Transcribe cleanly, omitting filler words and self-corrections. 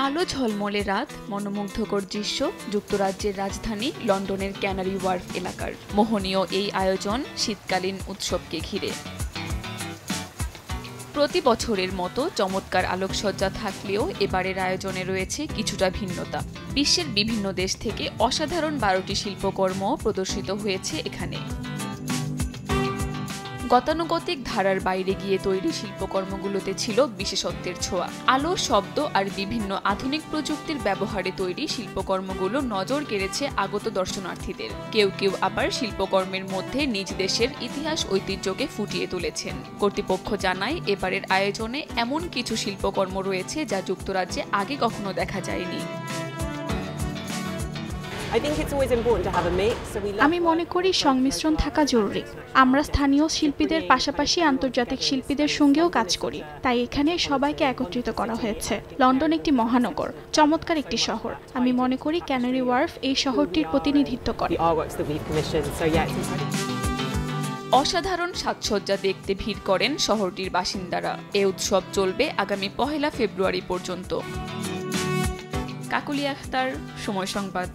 আলো ঝলমলে রাত, মনোমুগ্ধকর দৃশ্য, যুক্তরাজ্যের রাজধানী লন্ডনের ক্যানারি ওয়ার্ফ এলাকার মোহনীয় এই আয়োজন শীতকালীন উৎসবকে ঘিরে। প্রতি বছরের মতো চমৎকার আলোকসজ্জা থাকলেও এবারের আয়োজনে রয়েছে কিছুটা ভিন্নতা। বিশ্বের বিভিন্ন দেশ থেকে অসাধারণ 12টি শিল্পকর্ম প্রদর্শিত হয়েছে এখানে। গতানুগতিক ধারার বাইরে গিয়ে তৈরি শিল্পকর্মগুলোতে ছিল বিশেষত্বের ছোঁয়া। আলো, শব্দ আর বিভিন্ন আধুনিক প্রযুক্তির ব্যবহারে তৈরি শিল্পকর্মগুলো নজর কেড়েছে আগত দর্শনার্থীদের। কেউ কেউ আবার শিল্পকর্মের মধ্যে নিজ দেশের ইতিহাস ঐতিহ্যকে ফুটিয়ে তুলেছেন। কর্তৃপক্ষ জানায়, এবারের আয়োজনে এমন কিছু শিল্পকর্ম রয়েছে যা যুক্তরাজ্যে আগে কখনো দেখা যায়নি। আমি মনে করি সংমিশ্রণ থাকা জরুরি। আমরা স্থানীয় শিল্পীদের পাশাপাশি আন্তর্জাতিক শিল্পীদের সঙ্গেও কাজ করি, তাই এখানে সবাইকে একত্রিত করা হয়েছে। লন্ডন একটি মহানগর, চমৎকার একটি শহর। আমি মনে করি ক্যানারি ওয়ার্ফ এই শহরটির প্রতিনিধিত্ব করে। অসাধারণ সাজসজ্জা দেখতে ভিড় করেন শহরটির বাসিন্দারা। এ উৎসব চলবে আগামী 1 ফেব্রুয়ারি পর্যন্ত। কাকলি আখতার, সময় সংবাদ।